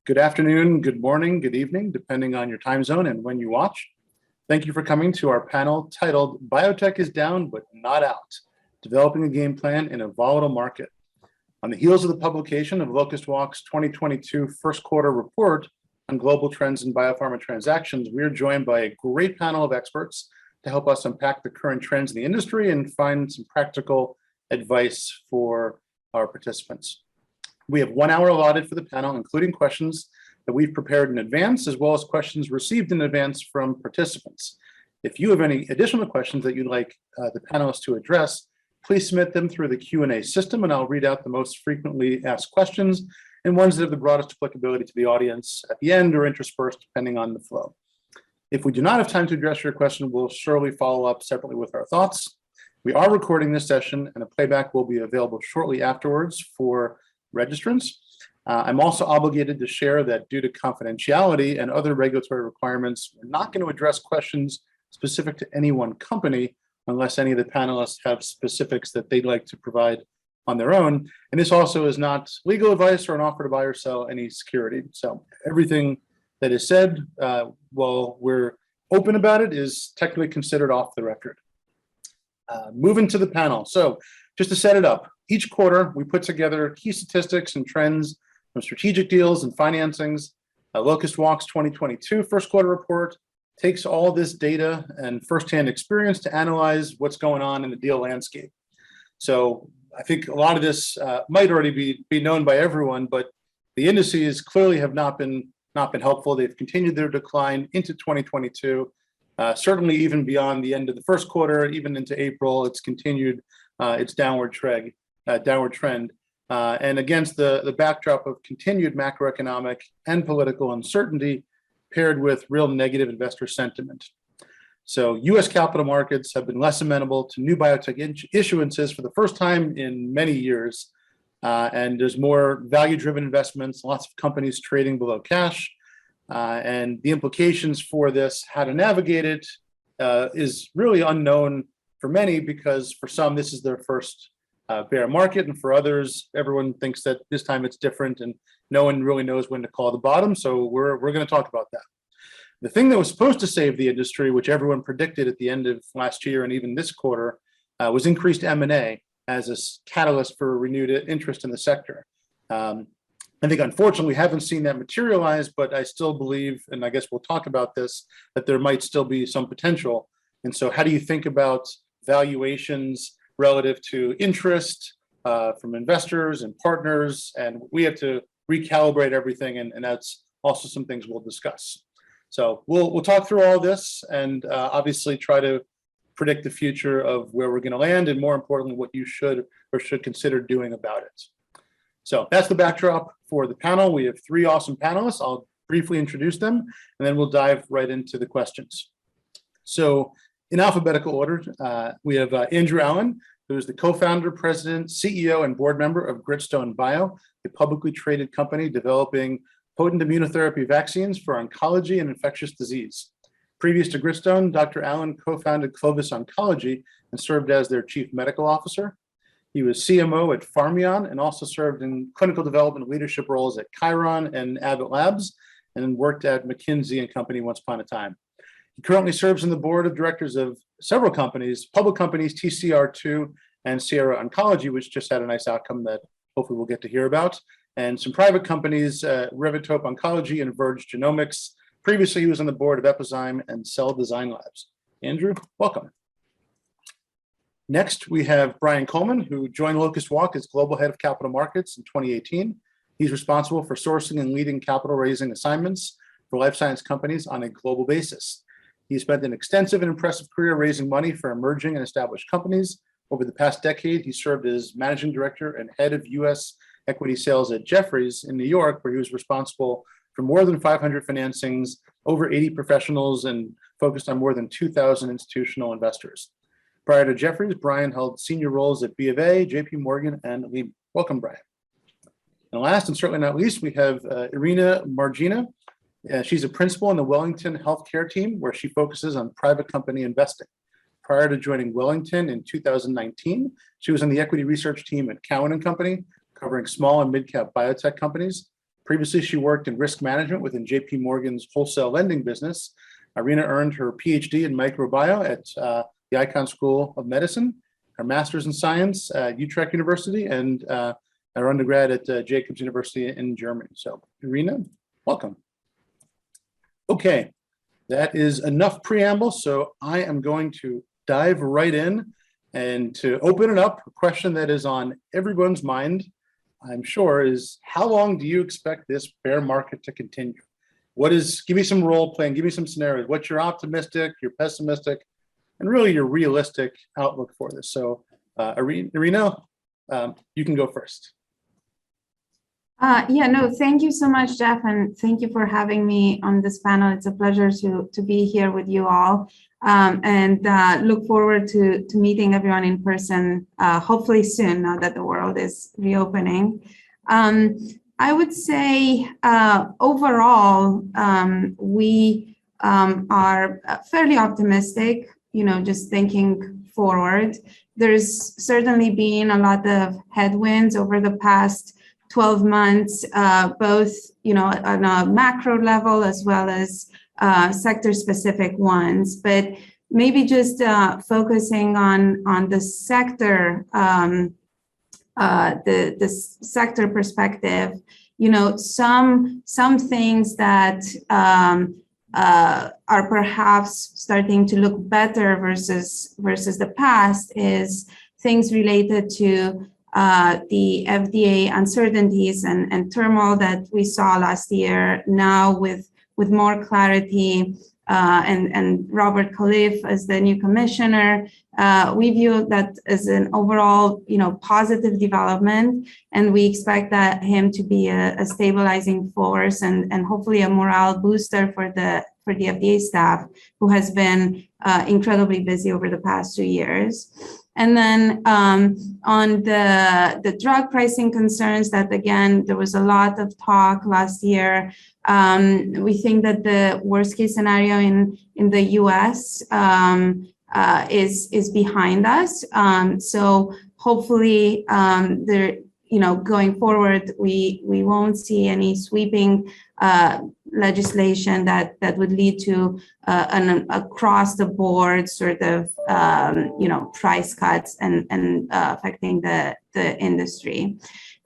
Good afternoon, good morning, good evening, depending on your time zone and when you watch. Thank you for coming to our panel titled Biotech is Down but Not Out, Developing a Game Plan in a Volatile Market. On the heels of the publication of Locust Walk's 2022 first quarter report on global trends in biopharma transactions, we are joined by a great panel of experts to help us unpack the current trends in the industry and find some practical advice for our participants. We have 1 hour allotted for the panel, including questions that we've prepared in advance, as well as questions received in advance from participants. If you have any additional questions that you'd like the panelists to address, please submit them through the Q&A system, and I'll read out the most frequently asked questions and ones that have the broadest applicability to the audience at the end or interspersed, depending on the flow. If we do not have time to address your question, we'll surely follow up separately with our thoughts. We are recording this session, and a playback will be available shortly afterwards for registrants. I'm also obligated to share that due to confidentiality and other regulatory requirements, we're not going to address questions specific to any one company unless any of the panelists have specifics that they'd like to provide on their own. And this also is not legal advice or an offer to buy or sell any security. So everything that is said while we're open about it is technically considered off the record. Moving to the panel. So just to set it up, each quarter we put together key statistics and trends from strategic deals and financings. Locust Walk's 2022 first quarter report takes all this data and firsthand experience to analyze what's going on in the deal landscape. So I think a lot of this might already be known by everyone, but the indices clearly have not been helpful. They've continued their decline into 2022. Certainly even beyond the end of the first quarter, even into April, it's continued its downward trend. And against the backdrop of continued macroeconomic and political uncertainty paired with real negative investor sentiment. So US capital markets have been less amenable to new biotech issuances for the first time in many years. And there's more value-driven investments, lots of companies trading below cash. And the implications for this, how to navigate it, is really unknown for many, because for some, this is their first bear market, and for others, everyone thinks that this time it's different and no one really knows when to call the bottom. So we're going to talk about that. The thing that was supposed to save the industry, which everyone predicted at the end of last year and even this quarter, was increased M&A as a catalyst for renewed interest in the sector. I think, unfortunately, we haven't seen that materialize, but I still believe, and I guess we'll talk about this, that there might still be some potential. And so how do you think about valuations relative to interest from investors and partners? And we have to recalibrate everything, and that's also some things we'll discuss. So we'll talk through all this and obviously try to predict the future of where we're going to land, and more importantly, what you should or should consider doing about it. So that's the backdrop for the panel. We have 3 awesome panelists. I'll briefly introduce them, and then we'll dive right into the questions. So in alphabetical order, we have Andrew Allen, who is the co-founder, president, CEO, and board member of Gritstone Bio, a publicly traded company developing potent immunotherapy vaccines for oncology and infectious disease. Previous to Gritstone, Dr. Allen co-founded Clovis Oncology and served as their chief medical officer. He was CMO at Pharma and also served in clinical development leadership roles at Chiron and Abbott Labs, and worked at McKinsey and Company once upon a time. He currently serves on the board of directors of several companies, public companies, TCR2 and Sierra Oncology, which just had a nice outcome that hopefully we'll get to hear about, and some private companies, Revitope Oncology and Verge Genomics. Previously, he was on the board of Epizyme and Cell Design Labs. Andrew, welcome. Next, we have Brian Coleman, who joined Locust Walk as Global Head of Capital Markets in 2018. He's responsible for sourcing and leading capital raising assignments for life science companies on a global basis. He spent an extensive and impressive career raising money for emerging and established companies. Over the past decade, he served as managing director and head of U.S. equity sales at Jefferies in New York, where he was responsible for more than 500 financings, over 80 professionals, and focused on more than 2,000 institutional investors. Prior to Jefferies, Brian held senior roles at B of A, JP Morgan, and Lehman. Welcome, Brian. And last, and certainly not least, we have Irina Margina. She's a principal in the Wellington Healthcare team, where she focuses on private company investing. Prior to joining Wellington in 2019, she was on the equity research team at Cowen and Company, covering small and mid-cap biotech companies. Previously, she worked in risk management within JP Morgan's wholesale lending business. Irina earned her PhD in microbiome at the Icahn School of Medicine, her master's in science at Utrecht University, and her undergrad at Jacobs University in Germany. So, Irina, welcome. Okay, that is enough preamble. So I am going to dive right in and to open it up. A question that is on everyone's mind, I'm sure, is how long do you expect this bear market to continue? Give me some role playing, give me some scenarios. What's your optimistic, your pessimistic, and really your realistic outlook for this? So Irina, you can go first. Thank you so much, Jeff, and thank you for having me on this panel. It's a pleasure to be here with you all, and look forward to meeting everyone in person, hopefully soon, now that the world is reopening. I would say overall, we are fairly optimistic, just thinking forward. There's certainly been a lot of headwinds over the past 12 months, both on a macro level as well as sector-specific ones. But maybe just focusing on the sector, the sector perspective. Some things that are perhaps starting to look better versus the past is things related to the FDA uncertainties and turmoil that we saw last year. Now with more clarity and Robert Califf as the new commissioner, we view that as an overall positive development, and we expect him to be a stabilizing force and hopefully a morale booster for the FDA staff, who has been incredibly busy over the past 2 years. And then on the drug pricing concerns, that again, there was a lot of talk last year. We think that the worst case scenario in the US is behind us. So hopefully going forward, we won't see any sweeping legislation that would lead to an across the board sort of price cuts and affecting the industry.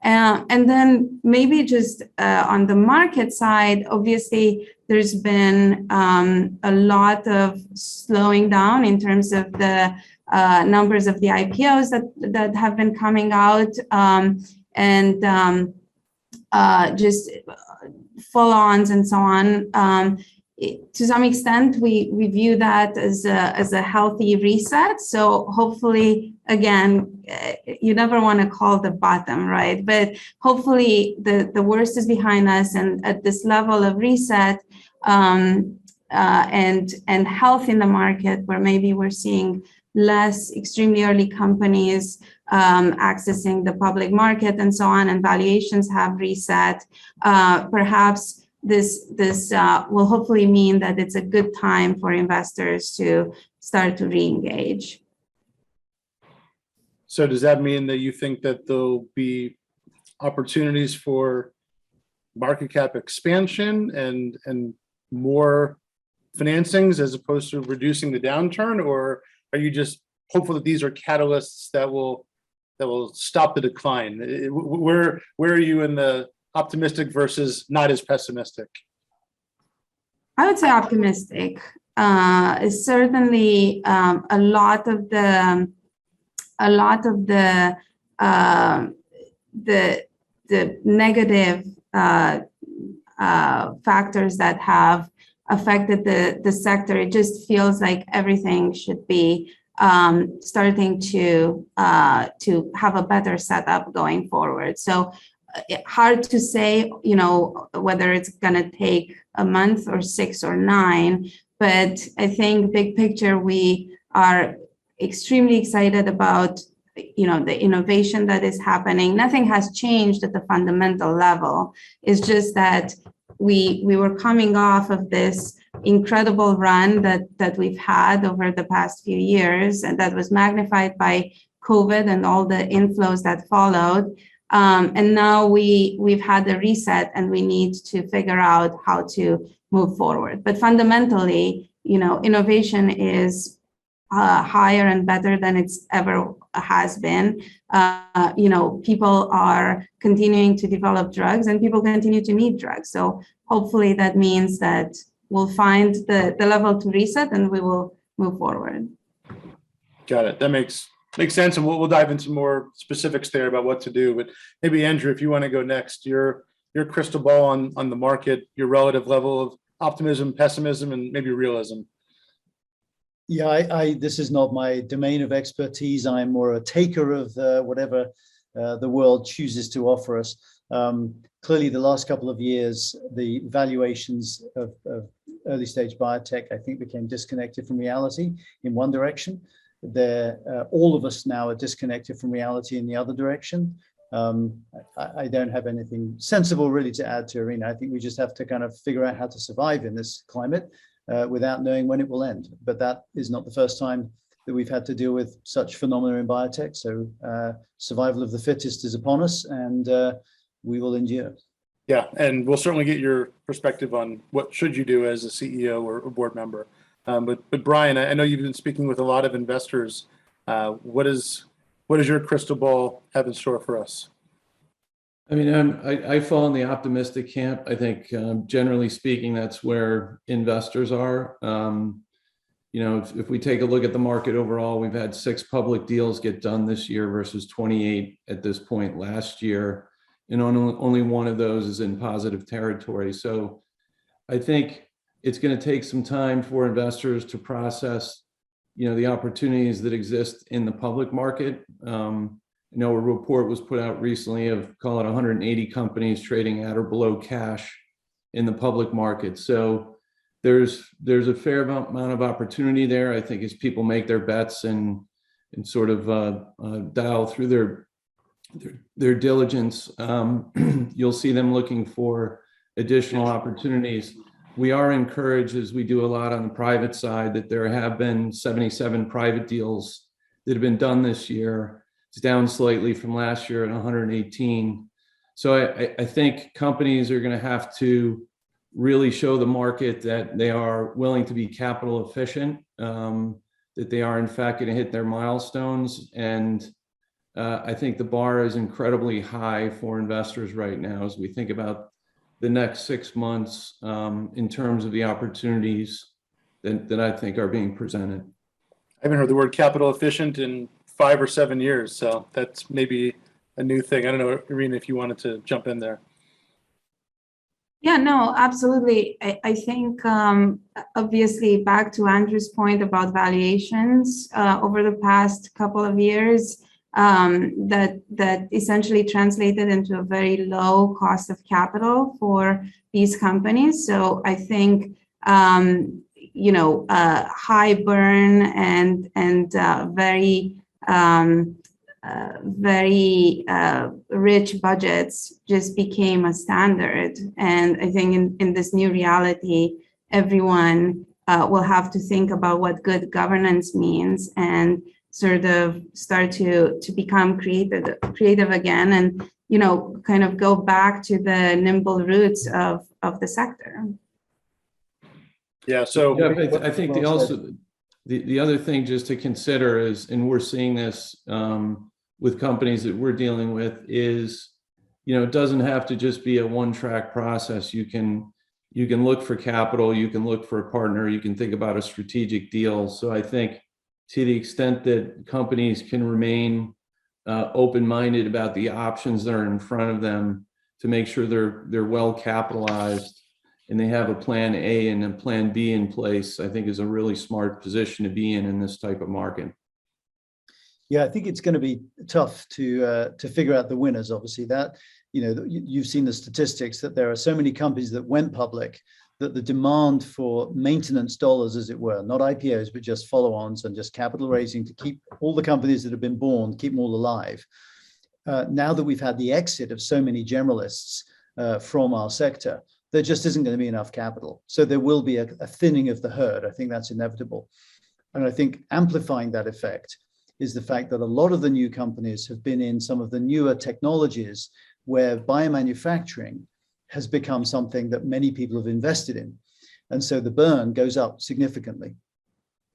And then maybe just on the market side, obviously there's been a lot of slowing down in terms of the numbers of the IPOs that have been coming out, and just follow-ons and so on. To some extent, we view that as a healthy reset. So hopefully, again, you never want to call the bottom, right? But hopefully the worst is behind us, and at this level of reset and health in the market, where maybe we're seeing less extremely early companies accessing the public market and so on, and valuations have reset. Perhaps this will hopefully mean that it's a good time for investors to start to re-engage. So does that mean that you think that there'll be opportunities for market cap expansion and more financings as opposed to reducing the downturn, or are you just hopeful that these are catalysts that will stop the decline? Where are you in the optimistic versus not as pessimistic? I would say optimistic. Is certainly a lot of the negative factors that have affected the sector. It just feels like everything should be starting to have a better setup going forward. So hard to say, whether it's going to take a month or 6 or 9, but I think big picture, we are extremely excited about, the innovation that is happening. Nothing has changed at the fundamental level. It's just that we were coming off of this incredible run that we've had over the past few years, and that was magnified by COVID and all the inflows that followed. And now we've had a reset, and we need to figure out how to move forward. But fundamentally, innovation is higher and better than it's ever has been. People are continuing to develop drugs, and people continue to need drugs. So hopefully that means that we'll find the level to reset, and we will move forward. Got it. That makes sense, and we'll dive into more specifics there about what to do. But maybe Andrew, if you want to go next, your crystal ball on the market, your relative level of optimism, pessimism, and maybe realism. Yeah, this is not my domain of expertise. I'm more a taker of whatever the world chooses to offer us. Clearly, the last couple of years, the valuations of early stage biotech, I think, became disconnected from reality in one direction. All of us now are disconnected from reality in the other direction. I don't have anything sensible really to add to Irina. I think we just have to kind of figure out how to survive in this climate without knowing when it will end. But that is not the first time that we've had to deal with such phenomena in biotech. So survival of the fittest is upon us, and we will endure. Yeah, and we'll certainly get your perspective on what should you do as a CEO or a board member. But Brian, I know you've been speaking with a lot of investors. What does your crystal ball have in store for us? I mean, I fall in the optimistic camp. I think, generally speaking, that's where investors are. If we take a look at the market overall, we've had 6 public deals get done this year versus 28 at this point last year. And only one of those is in positive territory. So I think it's going to take some time for investors to process, the opportunities that exist in the public market. A report was put out recently of, call it 180 companies trading at or below cash in the public market. So there's a fair amount of opportunity there, I think, as people make their bets and sort of dial through their diligence. You'll see them looking for additional opportunities. We are encouraged, as we do a lot on the private side, that there have been 77 private deals that have been done this year. It's down slightly from last year at 118. So I think companies are going to have to really show the market that they are willing to be capital efficient, that they are in fact going to hit their milestones. And I think the bar is incredibly high for investors right now as we think about the next 6 months in terms of the opportunities that I think are being presented. I haven't heard the word capital efficient in 5 or 7 years, so that's maybe a new thing. I don't know, Irina, if you wanted to jump in there. Yeah, no, absolutely. I think, obviously, back to Andrew's point about valuations over the past couple of years, that essentially translated into a very low cost of capital for these companies. So I think, high burn and very rich budgets just became a standard. And I think in this new reality, everyone will have to think about what good governance means and sort of start to become creative again, and kind of go back to the nimble roots of the sector. Yeah. So yeah, I think the other thing just to consider is, and we're seeing this with companies that we're dealing with, is it doesn't have to just be a one-track process. You can look for capital, you can look for a partner, you can think about a strategic deal. So I think, to the extent that companies can remain open-minded about the options that are in front of them to make sure they're well capitalized and they have a plan A and a plan B in place, I think is a really smart position to be in this type of market. Yeah, I think it's going to be tough to figure out the winners. Obviously, that you've seen the statistics that there are so many companies that went public that the demand for maintenance dollars, as it were, not IPOs, but just follow-ons and just capital raising to keep all the companies that have been born, keep them all alive. Now that we've had the exit of so many generalists from our sector, there just isn't going to be enough capital. So there will be a thinning of the herd. I think that's inevitable. And I think amplifying that effect is the fact that a lot of the new companies have been in some of the newer technologies where biomanufacturing has become something that many people have invested in. And so the burn goes up significantly.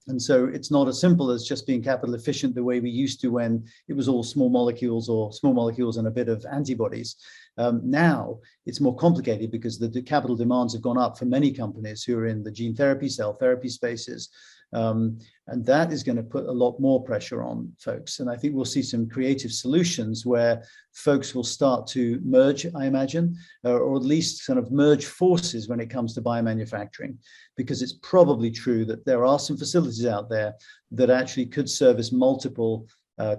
And so it's not as simple as just being capital efficient the way we used to when it was all small molecules and a bit of antibodies. Now it's more complicated because the capital demands have gone up for many companies who are in the gene therapy, cell therapy spaces. And that is going to put a lot more pressure on folks. And I think we'll see some creative solutions where folks will start to merge, I imagine, or at least kind of merge forces when it comes to biomanufacturing, because it's probably true that there are some facilities out there that actually could service multiple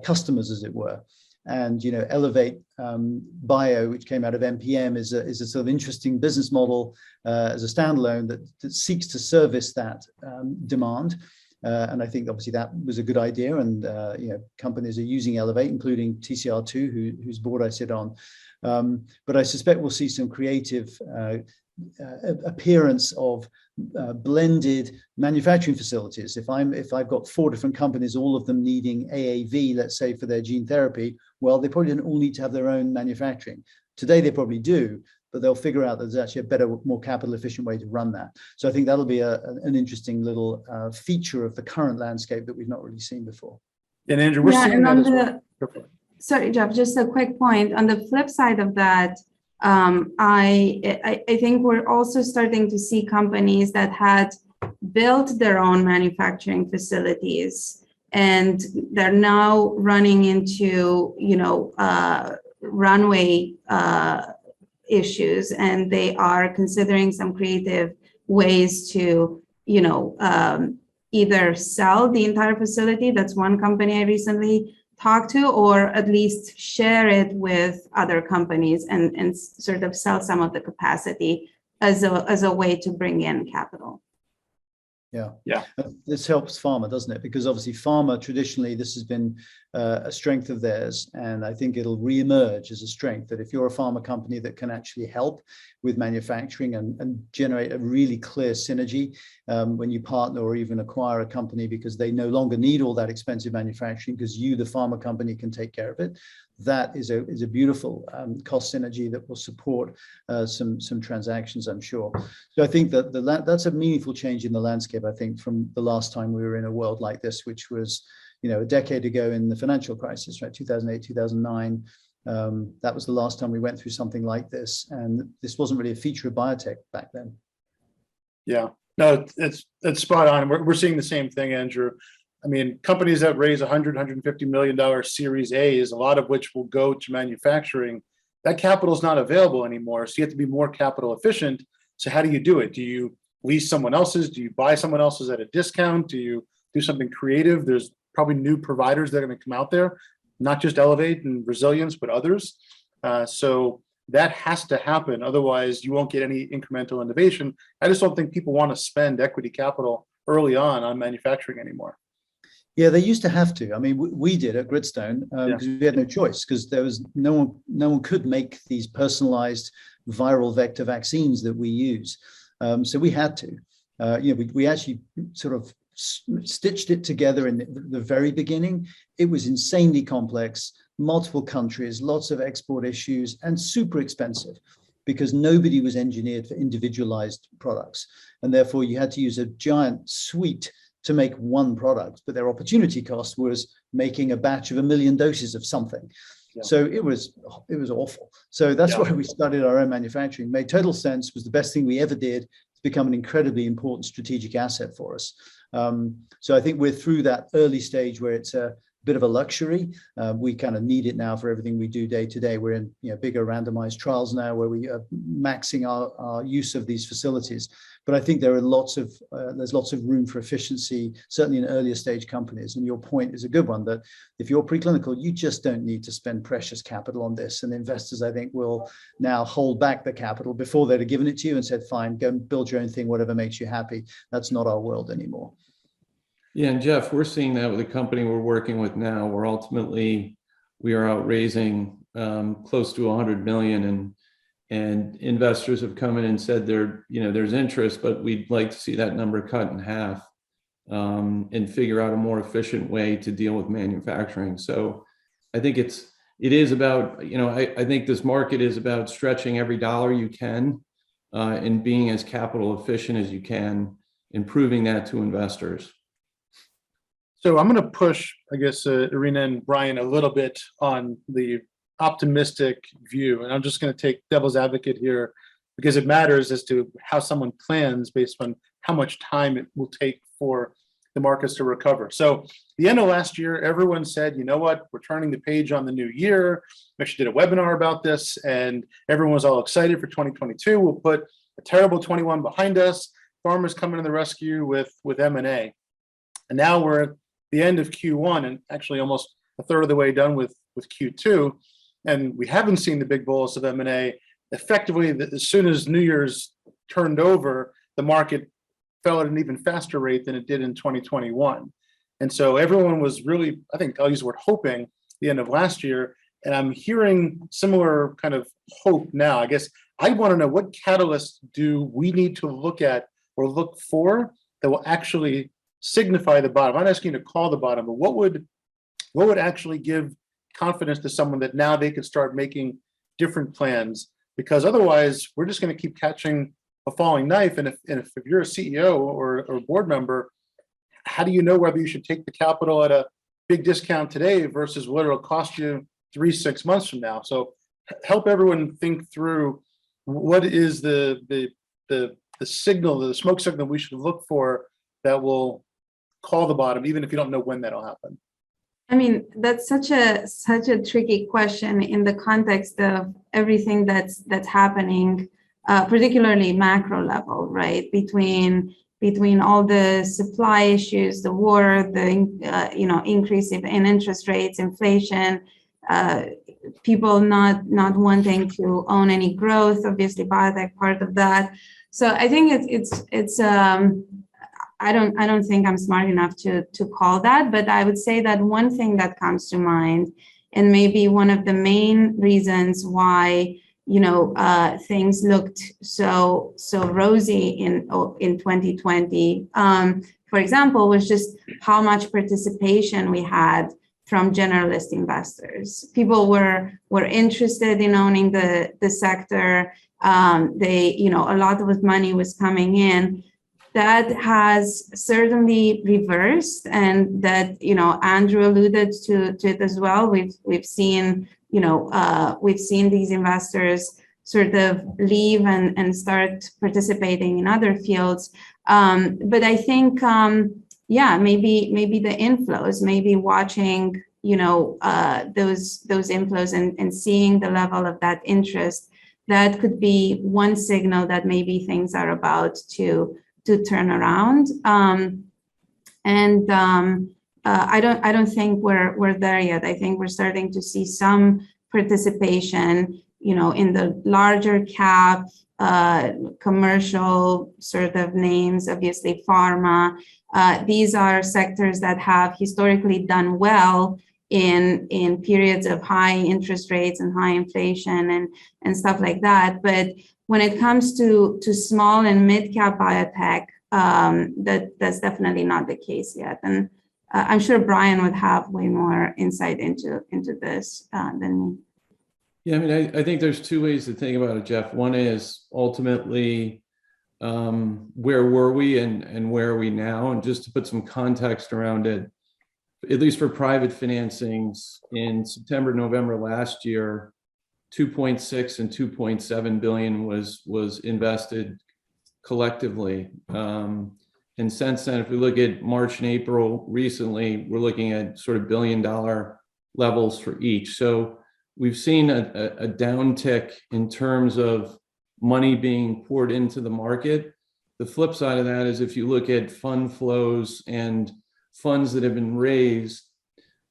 customers, as it were. And, you know, Elevate Bio, which came out of NPM, is a sort of interesting business model as a standalone that seeks to service that demand. And I think obviously that was a good idea. And, you know, companies are using Elevate, including TCR2, whose board I sit on. But I suspect we'll see some creative appearance of blended manufacturing facilities. If I've got 4 different companies, all of them needing AAV, let's say, for their gene therapy, well, they probably don't all need to have their own manufacturing. Today they probably do, but they'll figure out that there's actually a better, more capital efficient way to run that. So I think that'll be an interesting little feature of the current landscape that we've not really seen before. And Andrew, we're seeing that as well. Sorry, Jeff, just a quick point. On the flip side of that, I think we're also starting to see companies that had built their own manufacturing facilities, and they're now running into, you know, runway issues, and they are considering some creative ways to, you know, either sell the entire facility. That's one company I recently talk to, or at least share it with other companies and sort of sell some of the capacity as a way to bring in capital. Yeah. This helps pharma, doesn't it? Because obviously pharma, traditionally, this has been a strength of theirs. And I think it'll reemerge as a strength that if you're a pharma company that can actually help with manufacturing and generate a really clear synergy when you partner or even acquire a company because they no longer need all that expensive manufacturing because you, the pharma company, can take care of it. That is a beautiful cost synergy that will support some transactions, I'm sure. So I think that that's a meaningful change in the landscape, I think, from the last time we were in a world like this, which was, you know, a decade ago in the financial crisis, right? 2008, 2009. That was the last time we went through something like this. And this wasn't really a feature of biotech back then. Yeah. No, it's spot on. We're seeing the same thing, Andrew. I mean, companies that raise $150 million Series A's, a lot of which will go to manufacturing, that capital is not available anymore. So you have to be more capital efficient. So how do you do it? Do you lease someone else's? Do you buy someone else's at a discount? Do you do something creative? There's probably new providers that are going to come out there, not just Elevate and Resilience, but others. So that has to happen. Otherwise, you won't get any incremental innovation. I just don't think people want to spend equity capital early on manufacturing anymore. Yeah, they used to have to. I mean, we did at Gritstone because we had no choice, because there was no one could make these personalized viral vector vaccines that we use. So we had to. You know, we actually sort of stitched it together in the very beginning. It was insanely complex, multiple countries, lots of export issues, and super expensive because nobody was engineered for individualized products. And therefore, you had to use a giant suite to make one product, but their opportunity cost was making a batch of 1 million doses of something. Yeah. So it was awful. So that's why we started our own manufacturing. Made total sense, was the best thing we ever did. It's become an incredibly important strategic asset for us. So I think we're through that early stage where it's a bit of a luxury. We kind of need it now for everything we do day to day. We're in bigger randomized trials now where we are maxing our use of these facilities. But I think there are there's lots of room for efficiency, certainly in earlier stage companies. And your point is a good one, that if you're preclinical, you just don't need to spend precious capital on this. And investors, I think, will now hold back the capital before they'd have given it to you and said, fine, go and build your own thing, whatever makes you happy. That's not our world anymore. Yeah, and Jeff, we're seeing that with the company we're working with now, where ultimately we are out raising close to 100 million, and investors have come in and said there's interest, but we'd like to see that number cut in half. and figure out a more efficient way to deal with manufacturing. So I think it is about, I think this market is about stretching every dollar you can and being as capital efficient as you can, improving that to investors. So I'm going to push, I guess, Irina and Brian a little bit on the optimistic view. And I'm just going to take devil's advocate here because it matters as to how someone plans based on how much time it will take for the markets to recover. So the end of last year, everyone said, you know what, we're turning the page on the new year. We actually did a webinar about this and everyone was all excited for 2022. We'll put a terrible 21 behind us. Pharma's coming to the rescue with M&A. And now we're at the end of Q1 and actually almost a third of the way done with Q2. And we haven't seen the big bolus of M&A. Effectively, as soon as New Year's turned over, the market fell at an even faster rate than it did in 2021. And so everyone was really, I think I'll use the word hoping, the end of last year. And I'm hearing similar kind of hope now. I guess I want to know what catalysts do we need to look at or look for that will actually signify the bottom. I'm not asking you to call the bottom, but what would actually give confidence to someone that now they could start making different plans? Because otherwise, we're just going to keep catching a falling knife. And if you're a CEO or a board member, how do you know whether you should take the capital at a big discount today versus what it'll cost you 3-6 months from now? So help everyone think through what is the signal, the smoke signal we should look for that will call the bottom, even if you don't know when that'll happen. I mean, that's such a tricky question in the context of everything that's happening, particularly macro level, right? Between all the supply issues, the war, the increase in interest rates, inflation, people not wanting to own any growth. Obviously, biotech part of that. So I think it's I don't think I'm smart enough to call that, but I would say that one thing that comes to mind, and maybe one of the main reasons why things looked so rosy in 2020, for example, was just how much participation we had from generalist investors. People were interested in owning the sector. A lot of money was coming in. That has certainly reversed, and that Andrew alluded to it as well. We've seen these investors sort of leave and start participating in other fields. But I think maybe the inflows, maybe watching those inflows and seeing the level of that interest, that could be one signal that maybe things are about to turn around. I don't think we're there yet. I think we're starting to see some participation, in the larger cap, commercial sort of names, obviously pharma. These are sectors that have historically done well in periods of high interest rates and high inflation and stuff like that. But when it comes to small and mid-cap biotech, that's definitely not the case yet. And I'm sure Brian would have way more insight into this than me. Yeah, I mean, I think there's two ways to think about it, Jeff. One is ultimately, where were we and where are we now? And just to put some context around it, at least for private financings in September, November last year, 2.6 and 2.7 billion was invested collectively. And since then, if we look at March and April recently, we're looking at sort of $1 billion levels for each. So we've seen a downtick in terms of money being poured into the market. The flip side of that is if you look at fund flows and funds that have been raised,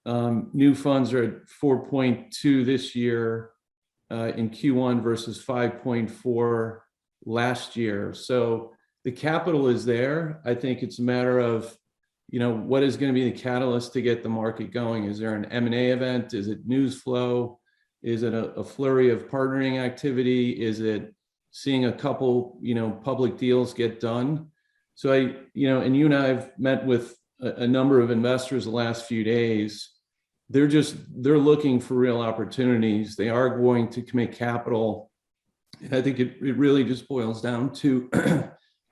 new funds are at 4.2 this year in Q1 versus 5.4 last year. So the capital is there. I think it's a matter of, what is going to be the catalyst to get the market going? Is there an M&A event? Is it news flow? Is it a flurry of partnering activity? Is it seeing a couple, public deals get done? So and you and I have met with a number of investors the last few days. They're looking for real opportunities. They are going to commit capital. And I think it really just boils down to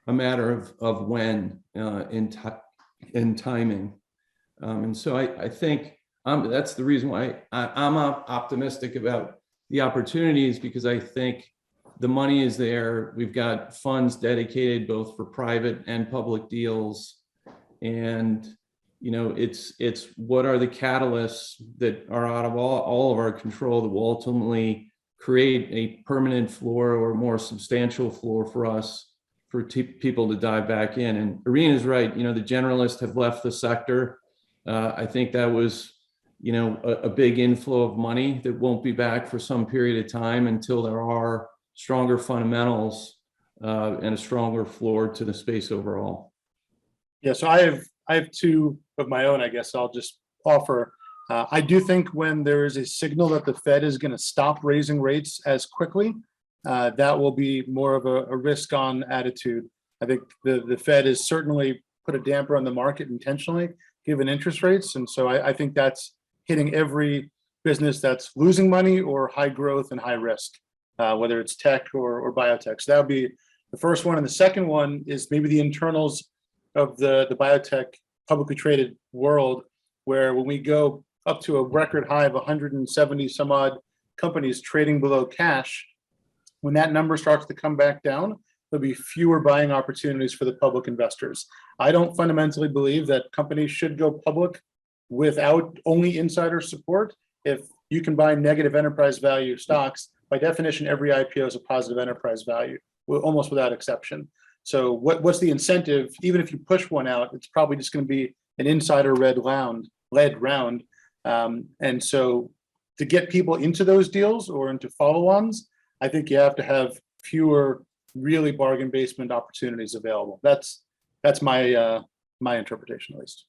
a matter of when in timing. And so I think that's the reason why I'm optimistic about the opportunities, because I think the money is there. We've got funds dedicated both for private and public deals. And, it's what are the catalysts that are out of all of our control that will ultimately create a permanent floor or more substantial floor for us, for people to dive back in. And Irina's right, the generalists have left the sector. I think that was, a big inflow of money that won't be back for some period of time until there are stronger fundamentals and a stronger floor to the space overall. Yeah, so I have two of my own, I guess I'll just offer. I do think when there is a signal that the Fed is going to stop raising rates as quickly, that will be more of a risk-on attitude. I think the Fed has certainly put a damper on the market intentionally, given interest rates. And so I think that's hitting every business that's losing money or high growth and high risk, whether it's tech or biotech. So that would be the first one. And the second one is maybe the internals of the biotech publicly traded world, where when we go up to a record high of 170 some odd companies trading below cash, when that number starts to come back down, there'll be fewer buying opportunities for the public investors. I don't fundamentally believe that companies should go public without only insider support. If you can buy negative enterprise value stocks, by definition, every IPO is a positive enterprise value, almost without exception. So what's the incentive? Even if you push one out, it's probably just going to be an insider-led round. And so to get people into those deals or into follow-ons, I think you have to have fewer really bargain basement opportunities available. That's my interpretation, at least.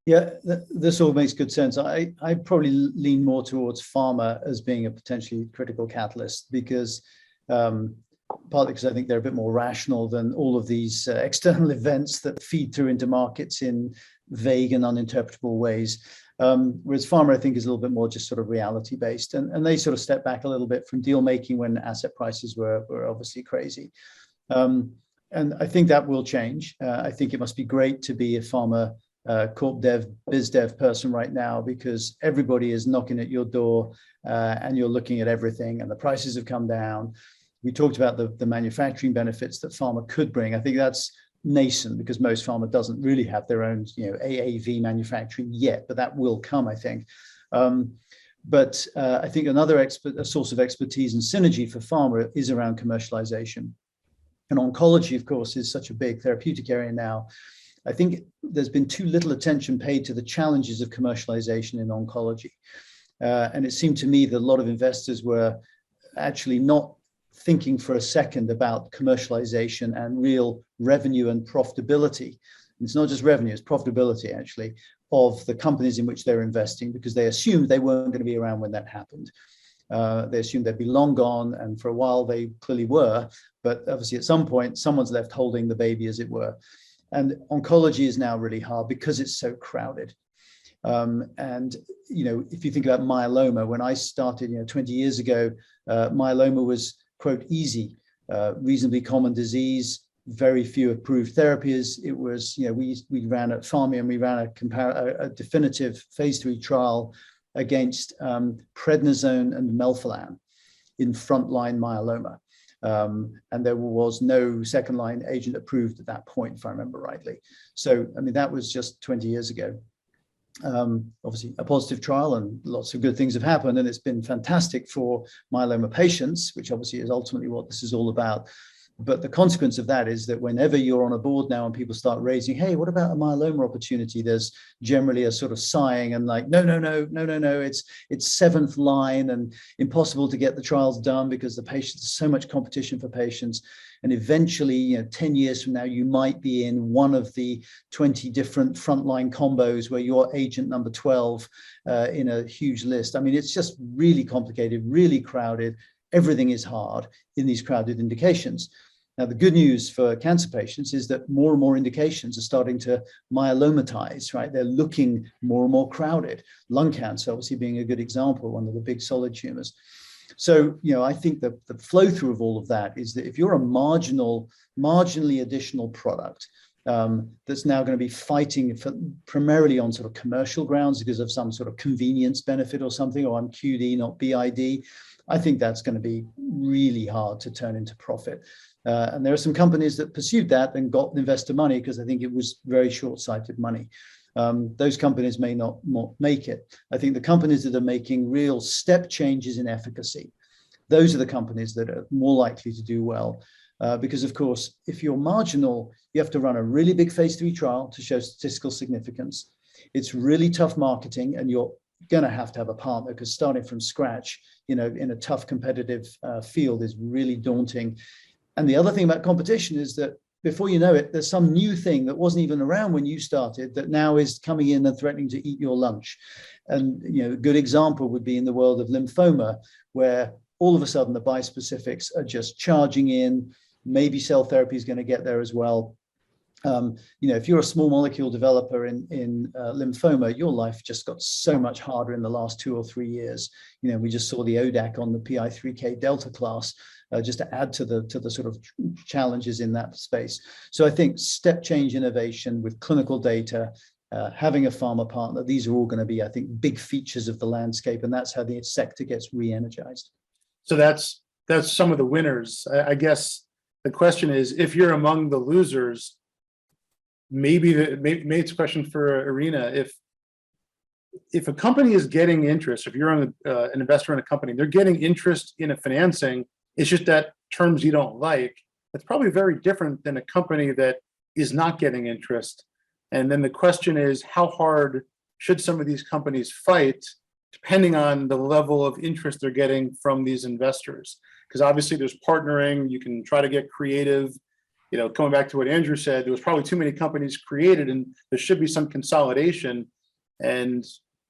Yeah, this all makes good sense. I probably lean more towards pharma as being a potentially critical catalyst, because partly because I think they're a bit more rational than all of these external events that feed through into markets in vague and uninterpretable ways. Whereas pharma, I think, is a little bit more just sort of reality based, and they sort of step back a little bit from deal making when asset prices were obviously crazy. And I think that will change. I think it must be great to be a pharma corp dev, biz dev person right now, because everybody is knocking at your door and you're looking at everything, and the prices have come down. We talked about the manufacturing benefits that pharma could bring. I think that's nascent, because most pharma doesn't really have their own AAV manufacturing yet, but that will come, I think. But I think another source of expertise and synergy for pharma is around commercialization. And oncology, of course, is such a big therapeutic area now. I think there's been too little attention paid to the challenges of commercialization in oncology. And it seemed to me that a lot of investors were actually not thinking for a second about commercialization and real revenue and profitability. It's not just revenue, it's profitability, actually, of the companies in which they're investing, because they assumed they weren't going to be around when that happened. They assumed they'd be long gone, and for a while they clearly were, but obviously at some point someone's left holding the baby, as it were. And oncology is now really hard because it's so crowded. And if you think about myeloma, when I started 20 years ago, myeloma was, quote, easy, reasonably common disease, very few approved therapies. It was, we ran at Pharma, and we ran a definitive phase 3 trial against prednisone and melphalan in frontline myeloma. And there was no second line agent approved at that point, if I remember rightly. So, I mean, that was just 20 years ago. Obviously a positive trial, and lots of good things have happened, and it's been fantastic for myeloma patients, which obviously is ultimately what this is all about. But the consequence of that is that whenever you're on a board now and people start raising, hey, what about a myeloma opportunity? There's generally a sort of sighing and like, no, it's seventh line and impossible to get the trials done because the patients, there's so much competition for patients. And eventually, 10 years from now, you might be in one of the 20 different frontline combos where you're agent number 12 in a huge list. I mean, it's just really complicated, really crowded. Everything is hard in these crowded indications. Now, the good news for cancer patients is that more and more indications are starting to myelomatize, right? They're looking more and more crowded. Lung cancer, obviously, being a good example, one of the big solid tumors. So, I think that the flow through of all of that is that if you're a marginally additional product that's now going to be fighting for primarily on sort of commercial grounds because of some sort of convenience benefit or something, or I'm QD, not BID, I think that's going to be really hard to turn into profit. And there are some companies that pursued that and got investor money because I think it was very short-sighted money. Those companies may not make it. I think the companies that are making real step changes in efficacy, those are the companies that are more likely to do well. Because, of course, if you're marginal, you have to run a really big phase 3 trial to show statistical significance. It's really tough marketing, and you're going to have a partner because starting from scratch, in a tough competitive field is really daunting. And the other thing about competition is that before you know it, there's some new thing that wasn't even around when you started that now is coming in and threatening to eat your lunch. And, a good example would be in the world of lymphoma, where all of a sudden the bispecifics are just charging in. Maybe cell therapy is going to get there as well. If you're a small molecule developer in lymphoma, your life just got so much harder in the last 2 or 3 years. We just saw the ODAC on the PI3K Delta class, just to add to the sort of challenges in that space. So I think step change innovation with clinical data, having a pharma partner, these are all going to be, I think, big features of the landscape, and that's how the sector gets re-energized. So that's some of the winners. I guess the question is, if you're among the losers, maybe it's a question for Irina. If a company is getting interest, if you're an investor in a company, they're getting interest in a financing, it's just that terms you don't like, that's probably very different than a company that is not getting interest. And then the question is, how hard should some of these companies fight, depending on the level of interest they're getting from these investors? Because obviously there's partnering, you can try to get creative. Coming back to what Andrew said, there was probably too many companies created, and there should be some consolidation. And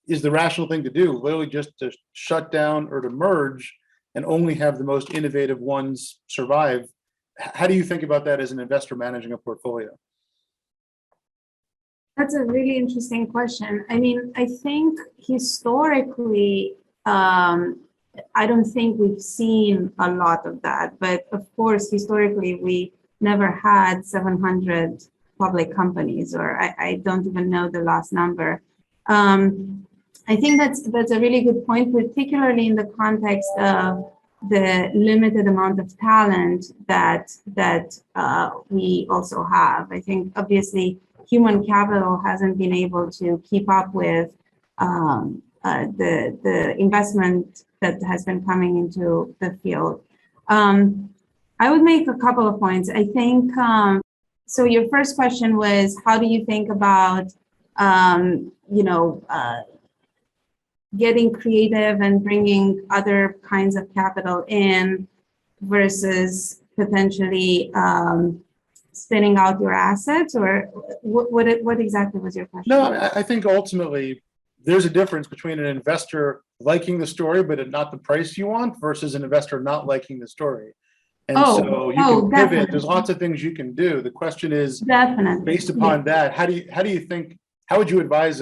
is the rational thing to do literally just to shut down or to merge and only have the most innovative ones survive? How do you think about that as an investor managing a portfolio? That's a really interesting question. I mean, I think historically, I don't think we've seen a lot of that. But of course, historically, we never had 700 public companies, or I don't even know the last number. I think that's a really good point, particularly in the context of the limited amount of talent that we also have. I think obviously human capital hasn't been able to keep up with the investment that has been coming into the field. I would make a couple of points. I think, so your first question was, how do you think about, getting creative and bringing other kinds of capital in versus potentially spinning out your assets, or what exactly was your question? No, I think ultimately there's a difference between an investor liking the story, but not the price you want, versus an investor not liking the story. And so you can pivot. Definitely. There's lots of things you can do. The question is, definitely, based upon that, how do you think, how would you advise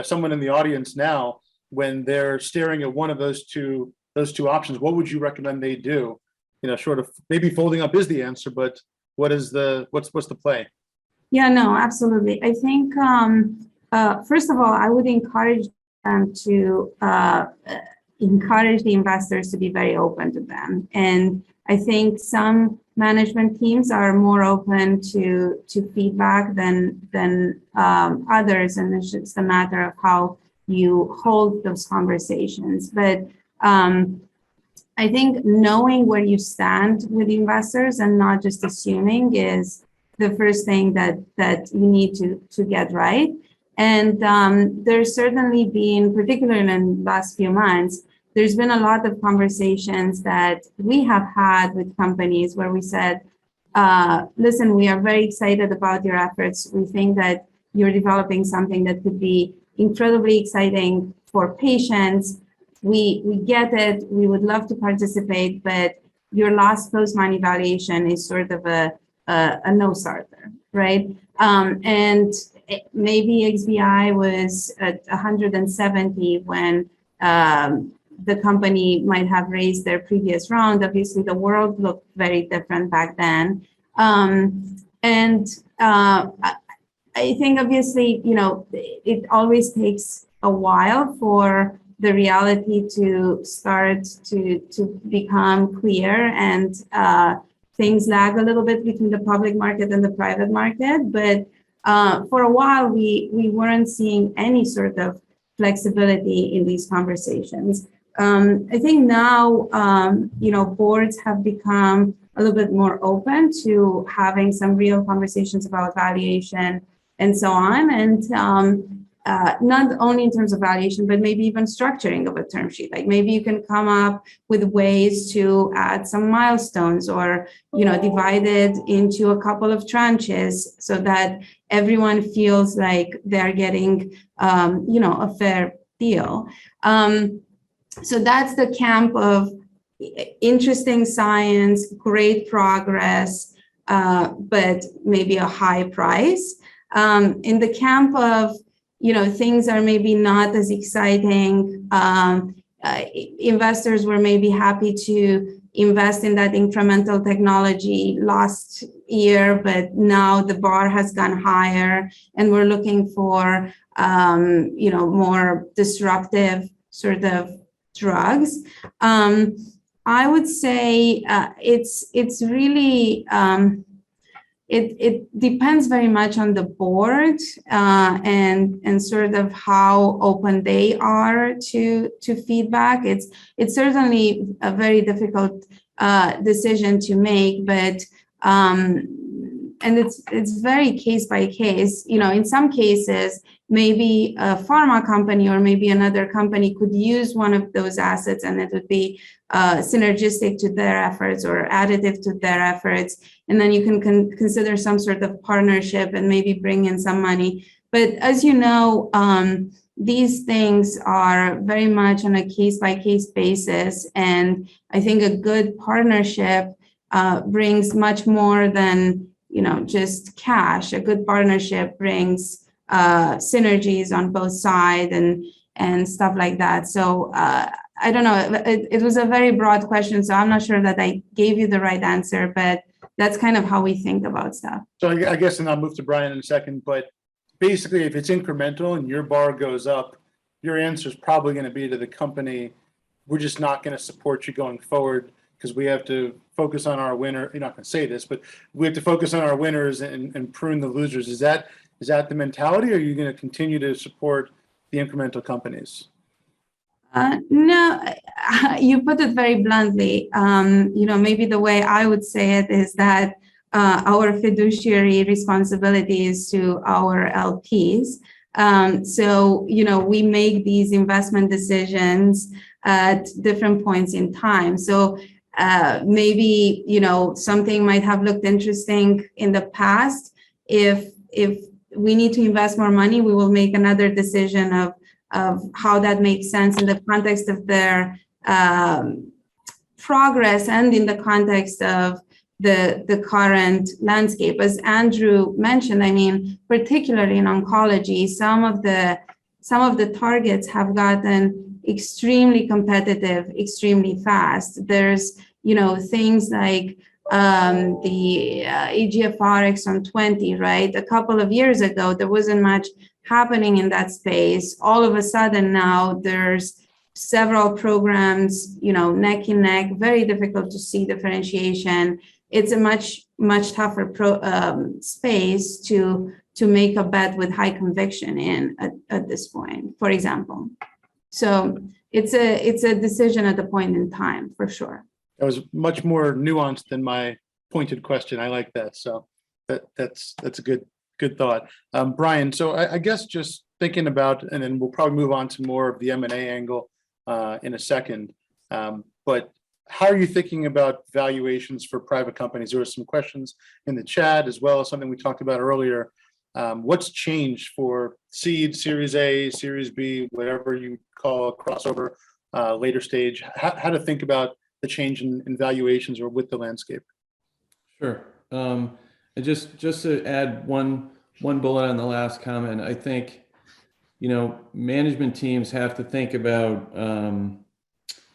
someone in the audience now when they're staring at one of those two options? What would you recommend they do? Short of maybe folding up is the answer, but what's the play? Yeah, no, absolutely. I think first of all, I would encourage them to encourage the investors to be very open to them. And I think some management teams are more open to feedback than others, and it's just a matter of how you hold those conversations. But I think knowing where you stand with investors and not just assuming is the first thing that you need to get right. And there's certainly been, particularly in the last few months, there's been a lot of conversations that we have had with companies where we said, listen, we are very excited about your efforts. We think that you're developing something that could be incredibly exciting for patients. We get it. We would love to participate, but your last post-money valuation is sort of a no-starter, right? And maybe XBI was at 170 when the company might have raised their previous round. Obviously, the world looked very different back then. I think obviously, it always takes a while for the reality to start to become clear, and things lag a little bit between the public market and the private market. But for a while, we weren't seeing any sort of flexibility in these conversations. I think now, boards have become a little bit more open to having some real conversations about valuation and so on. And not only in terms of valuation, but maybe even structuring of a term sheet. Like maybe you can come up with ways to add some milestones, or, divide it into a couple of tranches so that everyone feels like they're getting, a fair deal. So that's the camp of interesting science, great progress, but maybe a high price. In the camp of, things are maybe not as exciting. Investors were maybe happy to invest in that incremental technology last year, but now the bar has gone higher, and we're looking for, more disruptive sort of drugs. I would say it's really, it depends very much on the board and sort of how open they are to feedback. It's certainly a very difficult decision to make, but and it's very case by case. In some cases, maybe a pharma company or maybe another company could use one of those assets, and it would be synergistic to their efforts or additive to their efforts. And then you can consider some sort of partnership and maybe bring in some money. But as you know, these things are very much on a case-by-case basis. And I think a good partnership brings much more than, just cash. A good partnership brings synergies on both sides and stuff like that. So I don't know, it was a very broad question, so I'm not sure that I gave you the right answer, but that's kind of how we think about stuff. So I guess, and I'll move to Brian in a second, but basically if it's incremental and your bar goes up, your answer is probably going to be to the company, we're just not going to support you going forward because we have to focus on our winner. You're not going to say this, but we have to focus on our winners and prune the losers. Is that the mentality, or are you going to continue to support the incremental companies? No, you put it very bluntly. Maybe the way I would say it is that our fiduciary responsibility is to our LPs. So, we make these investment decisions at different points in time. So maybe, something might have looked interesting in the past. If we need to invest more money, we will make another decision of how that makes sense in the context of their progress and in the context of the current landscape. As Andrew mentioned, I mean, particularly in oncology, some of the targets have gotten extremely competitive, extremely fast. There's, things like the EGFR exon 20, right? A couple of years ago, there wasn't much happening in that space. All of a sudden now there's several programs, neck and neck, very difficult to see differentiation. It's a much tougher space to make a bet with high conviction in at this point, for example. So it's a decision at the point in time, for sure. That was much more nuanced than my pointed question. I like that. So that's a good thought. Brian, so I guess just thinking about, and then we'll probably move on to more of the M&A angle in a second. But how are you thinking about valuations for private companies? There were some questions in the chat, as well as something we talked about earlier. What's changed for seed, Series A, Series B, whatever you call a crossover, later stage? How to think about the change in valuations or with the landscape. Sure. And just to add one bullet on the last comment, I think, management teams have to think about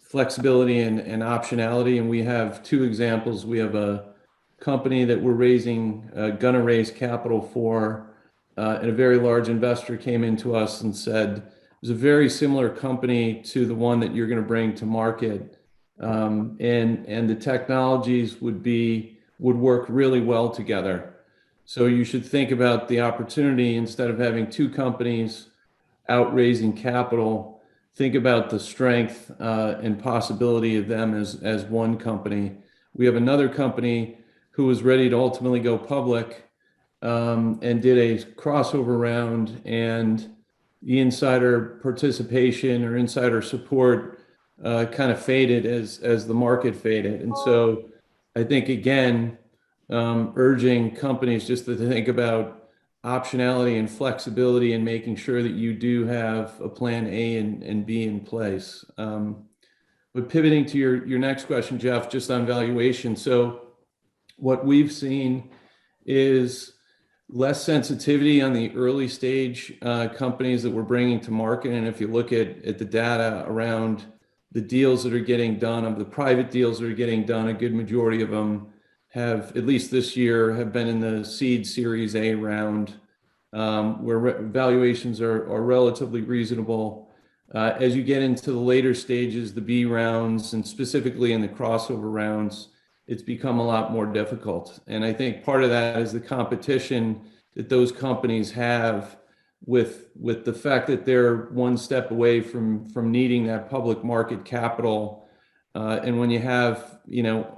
flexibility and optionality. And we have two examples. We have a company that we're gonna raise capital for, and a very large investor came into us and said, it was a very similar company to the one that you're going to bring to market. And the technologies would work really well together. So you should think about the opportunity instead of having two companies out raising capital. Think about the strength and possibility of them as one company. We have another company who was ready to ultimately go public and did a crossover round, and the insider participation or insider support kind of faded as the market faded. And so I think, again, urging companies just to think about optionality and flexibility and making sure that you do have a plan A and B in place. But pivoting to your next question, Jeff, just on valuation. So what we've seen is less sensitivity on the early stage companies that we're bringing to market. And if you look at the data around the deals that are getting done, of the private deals that are getting done, a good majority of them have, at least this year, have been in the seed Series A round, where valuations are relatively reasonable. As you get into the later stages, the B rounds, and specifically in the crossover rounds, it's become a lot more difficult. And I think part of that is the competition that those companies have with the fact that they're one step away from needing that public market capital. And when you have,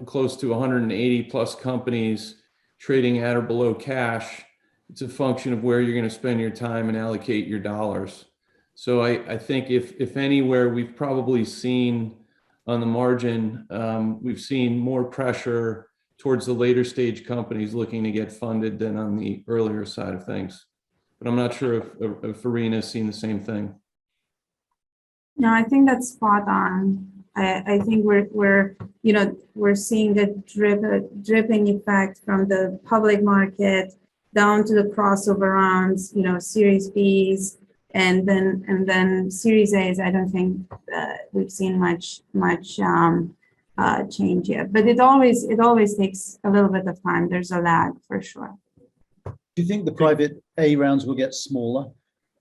close to 180 plus companies trading at or below cash, it's a function of where you're going to spend your time and allocate your dollars. So I think if anywhere, we've probably seen on the margin, we've seen more pressure towards the later stage companies looking to get funded than on the earlier side of things. But I'm not sure if Farina's seen the same thing. No, I think that's spot on. I think we're seeing a dripping effect from the public market down to the crossover rounds, Series Bs, and then Series A's. I don't think we've seen much change yet, but it always takes a little bit of time. There's a lag for sure. Do you think the private A rounds will get smaller?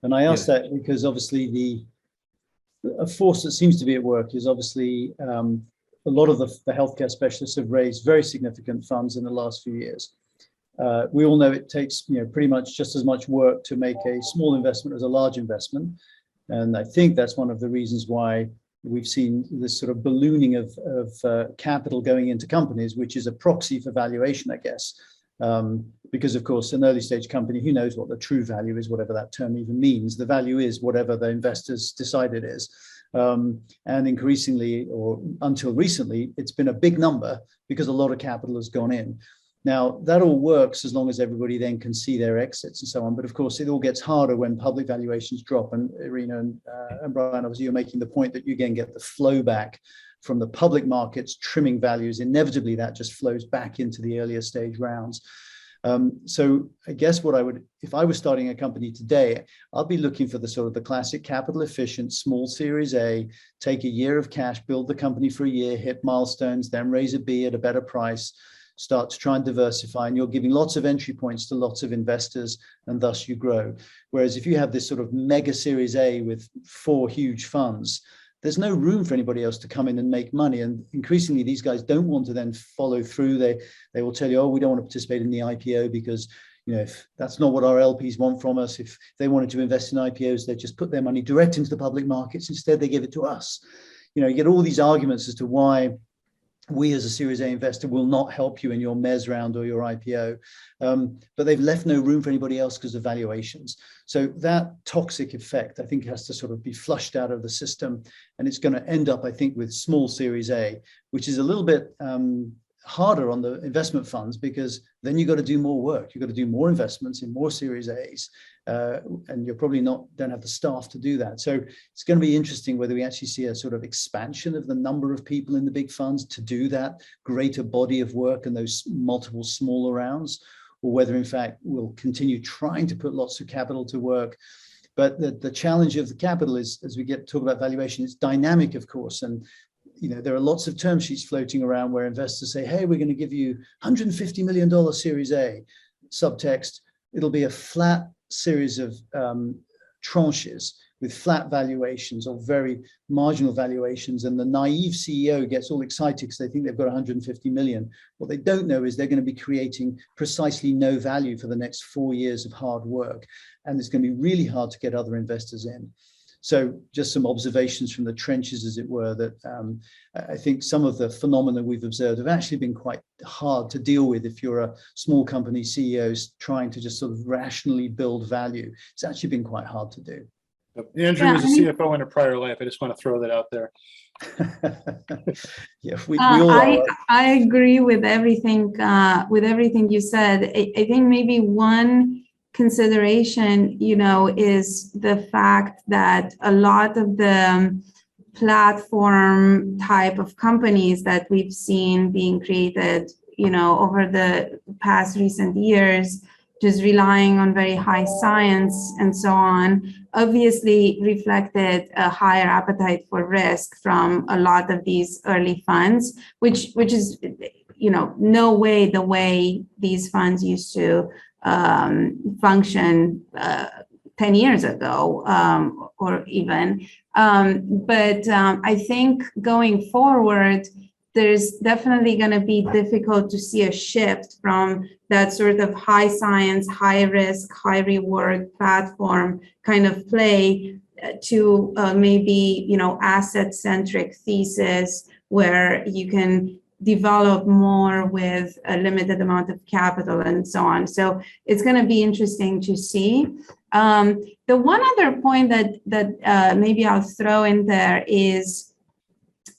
And I ask that because obviously a force that seems to be at work is obviously a lot of the healthcare specialists have raised very significant funds in the last few years. We all know it takes pretty much just as much work to make a small investment as a large investment. And I think that's one of the reasons why we've seen this sort of ballooning of capital going into companies, which is a proxy for valuation, I guess. Because of course, an early stage company, who knows what the true value is, whatever that term even means. The value is whatever the investors decide it is. And increasingly, or until recently, it's been a big number because a lot of capital has gone in. Now, that all works as long as everybody then can see their exits and so on. But of course, it all gets harder when public valuations drop. And Irina and Brian, obviously, you're making the point that you again get the flow back from the public markets trimming values. Inevitably, that just flows back into the earlier stage rounds. So I guess what I would, if I was starting a company today, I'll be looking for the sort of the classic capital efficient small Series A, take a year of cash, build the company for a year, hit milestones, then raise a B at a better price, start to try and diversify, and you're giving lots of entry points to lots of investors, and thus you grow. Whereas if you have this sort of mega Series A with 4 huge funds, there's no room for anybody else to come in and make money. And increasingly, these guys don't want to then follow through. They will tell you, oh, we don't want to participate in the IPO because, if that's not what our LPs want from us. If they wanted to invest in IPOs, they just put their money direct into the public markets. Instead, they give it to us. You get all these arguments as to why we as a Series A investor will not help you in your MES round or your IPO, but they've left no room for anybody else because of valuations. So that toxic effect, I think, has to sort of be flushed out of the system, and it's going to end up, I think, with small Series A, which is a little bit harder on the investment funds, because then you've got to do more work. You've got to do more investments in more Series A's, and you're probably don't have the staff to do that. So it's going to be interesting whether we actually see a sort of expansion of the number of people in the big funds to do that greater body of work and those multiple smaller rounds, or whether in fact we'll continue trying to put lots of capital to work. But the challenge of the capital is, as we talk about valuation, it's dynamic, of course. And there are lots of term sheets floating around where investors say, hey, we're going to give you $150 million Series A. Subtext, it'll be a flat series of tranches with flat valuations or very marginal valuations. And the naive CEO gets all excited because they think they've got 150 million. What they don't know is they're going to be creating precisely no value for the next 4 years of hard work. And it's going to be really hard to get other investors in. So just some observations from the trenches, as it were, that I think some of the phenomena we've observed have actually been quite hard to deal with if you're a small company CEO trying to just sort of rationally build value. It's actually been quite hard to do. Andrew was a CFO in a prior life. I just want to throw that out there. Yeah, we all are. I agree with everything you said. I think maybe one consideration, is the fact that a lot of the platform type of companies that we've seen being created, over the past recent years, just relying on very high science and so on, obviously reflected a higher appetite for risk from a lot of these early funds, which is, no way the way these funds used to function 10 years ago, or even. But I think going forward, there's definitely going to be difficult to see a shift from that sort of high science, high risk, high reward platform kind of play to maybe, asset-centric thesis where you can develop more with a limited amount of capital and so on. So it's going to be interesting to see. The one other point that maybe I'll throw in there is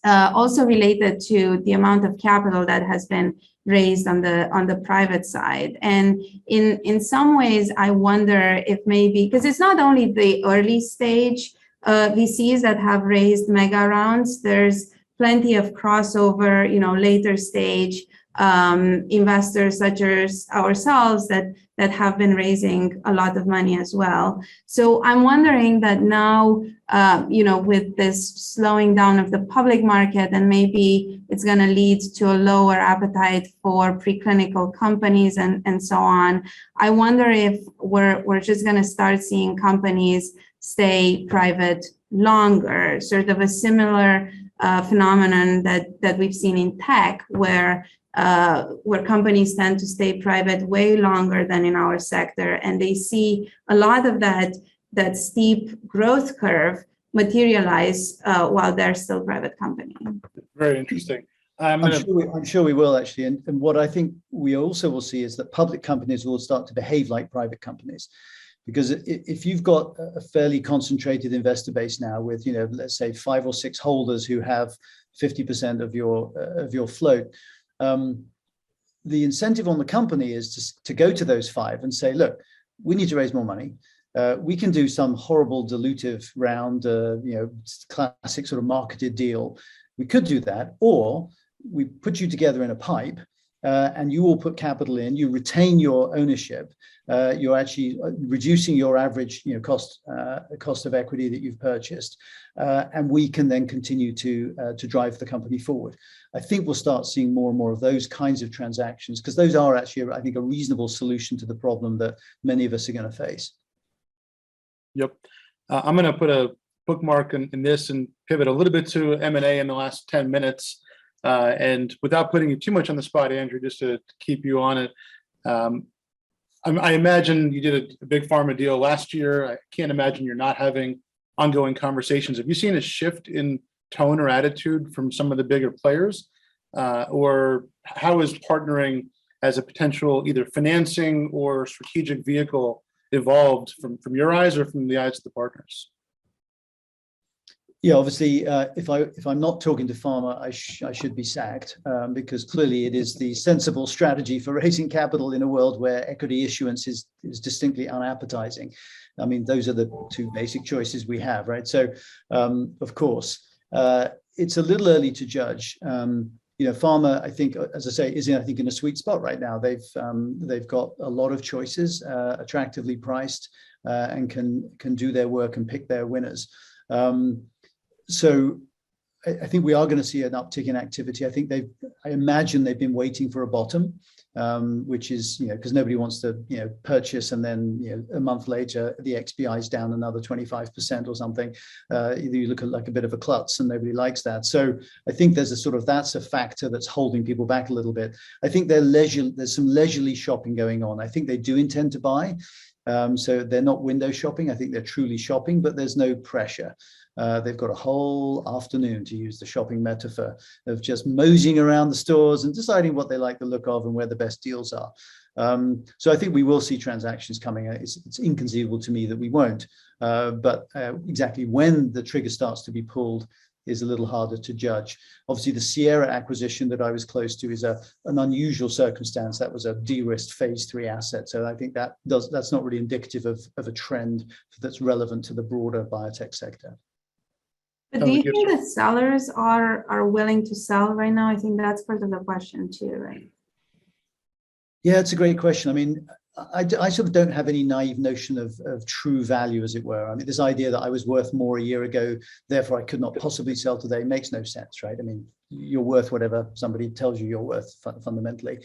also related to the amount of capital that has been raised on the private side. And in some ways, I wonder if maybe, because it's not only the early stage VCs that have raised mega rounds, there's plenty of crossover, later stage investors such as ourselves that have been raising a lot of money as well. So I'm wondering that now, with this slowing down of the public market, and maybe it's going to lead to a lower appetite for preclinical companies and so on. I wonder if we're just going to start seeing companies stay private longer, sort of a similar phenomenon that we've seen in tech, where companies tend to stay private way longer than in our sector, and they see a lot of that steep growth curve materialize while they're still private company. Very interesting. I'm sure we will, actually. And what I think we also will see is that public companies will start to behave like private companies. Because if you've got a fairly concentrated investor base now with, let's say 5 or 6 holders who have 50% of your float, the incentive on the company is to go to those 5 and say, look, we need to raise more money. We can do some horrible dilutive round, classic sort of marketed deal. We could do that, or we put you together in a pipe. And you all put capital in, you retain your ownership, you're actually reducing your average cost of equity that you've purchased, and we can then continue to drive the company forward. I think we'll start seeing more and more of those kinds of transactions, because those are actually, I think, a reasonable solution to the problem that many of us are going to face. Yep. I'm going to put a bookmark in this and pivot a little bit to M&A in the last 10 minutes. And without putting you too much on the spot, Andrew, just to keep you on it, I imagine you did a big pharma deal last year. I can't imagine you're not having ongoing conversations. Have you seen a shift in tone or attitude from some of the bigger players? Or how is partnering as a potential either financing or strategic vehicle evolved from your eyes or from the eyes of the partners? Yeah, obviously, if I'm not talking to Pharma, I should be sacked, because clearly it is the sensible strategy for raising capital in a world where equity issuance is distinctly unappetizing. I mean, those are the two basic choices we have, right? So, of course, it's a little early to judge. Pharma, I think, as I say, is in a sweet spot right now. They've got a lot of choices, attractively priced, and can do their work and pick their winners. So I think we are going to see an uptick in activity. I imagine they've been waiting for a bottom, which is, because nobody wants to, purchase and then, a month later, the XBI is down another 25% or something. You look at like a bit of a klutz and nobody likes that. So I think that's a factor that's holding people back a little bit. I think there's some leisurely shopping going on. I think they do intend to buy. So they're not window shopping. I think they're truly shopping, but there's no pressure. They've got a whole afternoon, to use the shopping metaphor, of just moseying around the stores and deciding what they like the look of and where the best deals are. So I think we will see transactions coming. It's inconceivable to me that we won't. But exactly when the trigger starts to be pulled is a little harder to judge. Obviously, the Sierra acquisition that I was close to is an unusual circumstance. That was a de-risked phase 3 asset. So I think that's not really indicative of a trend that's relevant to the broader biotech sector. But do you think that sellers are willing to sell right now? I think that's part of the question too, right? Yeah, it's a great question. I mean, I sort of don't have any naive notion of true value, as it were. I mean, this idea that I was worth more a year ago, therefore I could not possibly sell today, makes no sense, right? I mean, you're worth whatever somebody tells you you're worth, fundamentally.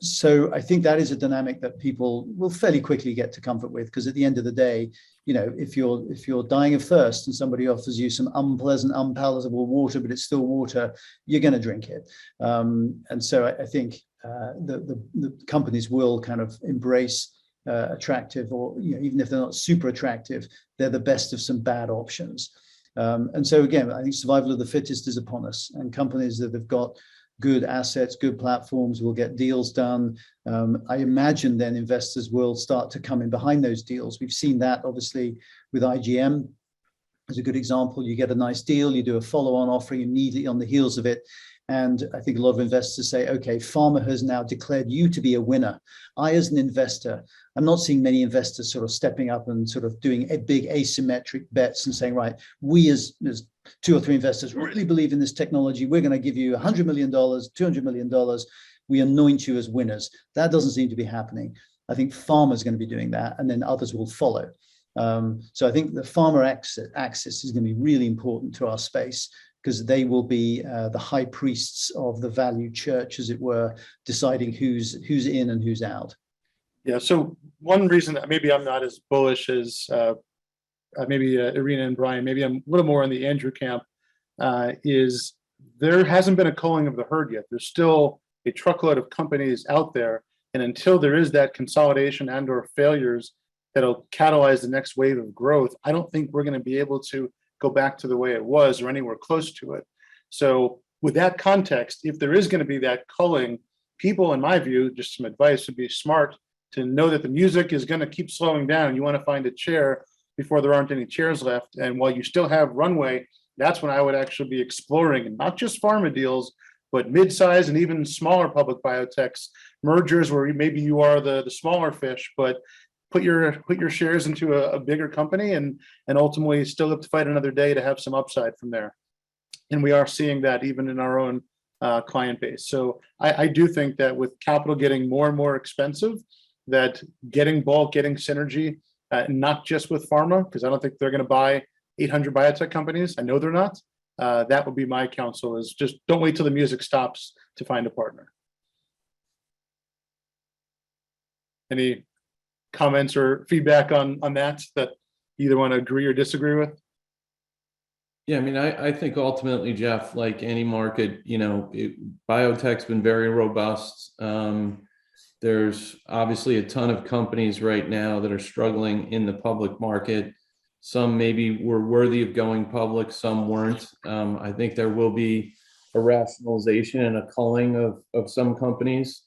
So I think that is a dynamic that people will fairly quickly get to comfort with, because at the end of the day, if you're dying of thirst and somebody offers you some unpleasant, unpalatable water, but it's still water, you're going to drink it. And so I think the companies will kind of embrace attractive, or even if they're not super attractive, they're the best of some bad options. And so again, I think survival of the fittest is upon us, and companies that have got good assets, good platforms will get deals done. I imagine then investors will start to come in behind those deals. We've seen that obviously with IGM as a good example. You get a nice deal, you do a follow-on offering immediately on the heels of it. And I think a lot of investors say, okay, Pharma has now declared you to be a winner. I, as an investor, I'm not seeing many investors sort of stepping up and sort of doing a big asymmetric bets and saying, right, we as 2 or 3 investors really believe in this technology. We're going to give you $100 million, $200 million. We anoint you as winners. That doesn't seem to be happening. I think Pharma is going to be doing that, and then others will follow. So I think the Pharma axis is going to be really important to our space, because they will be the high priests of the value church, as it were, deciding who's in and who's out. Yeah, so one reason that maybe I'm not as bullish as maybe Irina and Brian, maybe I'm a little more in the Andrew camp, is there hasn't been a culling of the herd yet. There's still a truckload of companies out there, and until there is that consolidation and or failures that'll catalyze the next wave of growth, I don't think we're going to be able to go back to the way it was or anywhere close to it. So with that context, if there is going to be that culling, people, in my view, just some advice, would be smart to know that the music is going to keep slowing down. You want to find a chair before there aren't any chairs left. And while you still have runway, that's when I would actually be exploring, and not just pharma deals, but mid-size and even smaller public biotechs, mergers where maybe you are the smaller fish, but put your shares into a bigger company and ultimately still have to fight another day to have some upside from there. And we are seeing that even in our own client base. So I do think that with capital getting more and more expensive, that getting bulk, getting synergy, not just with pharma, because I don't think they're going to buy 800 biotech companies. I know they're not. That would be my counsel, is just don't wait till the music stops to find a partner. Any comments or feedback on that you either want to agree or disagree with? Yeah, I mean, I think ultimately, Jeff, like any market, biotech's been very robust. There's obviously a ton of companies right now that are struggling in the public market. Some maybe were worthy of going public, some weren't. I think there will be a rationalization and a culling of some companies.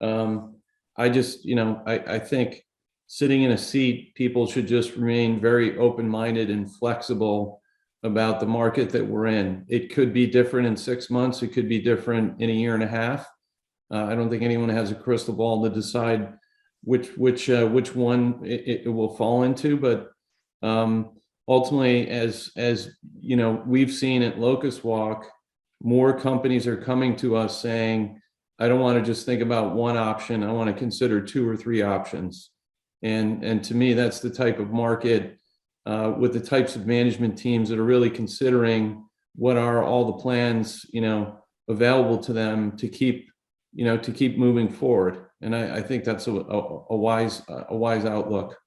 I just, I think sitting in a seat, people should just remain very open-minded and flexible about the market that we're in. It could be different in 6 months. It could be different in a year and a half. I don't think anyone has a crystal ball to decide which one it will fall into, but ultimately, as you know, we've seen at Locust Walk, more companies are coming to us saying, I don't want to just think about one option. I want to consider 2 or 3 options. And to me, that's the type of market with the types of management teams that are really considering what are all the plans, you know, available to them to keep moving forward. And I think that's a wise outlook.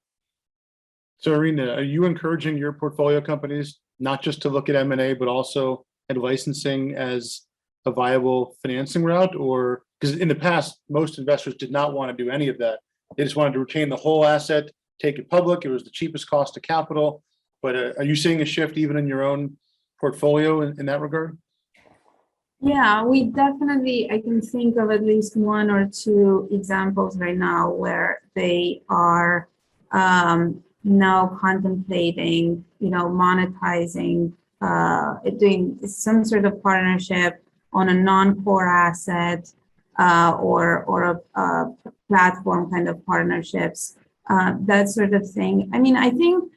So Irina, are you encouraging your portfolio companies not just to look at M&A, but also at licensing as a viable financing route? Or because in the past, most investors did not want to do any of that. They just wanted to retain the whole asset, take it public. It was the cheapest cost of capital. But are you seeing a shift even in your own portfolio in that regard? Yeah, we definitely, I can think of at least 1 or 2 examples right now where they are now contemplating, you know, monetizing, doing some sort of partnership on a non-core asset or a platform kind of partnerships, that sort of thing. I mean, I think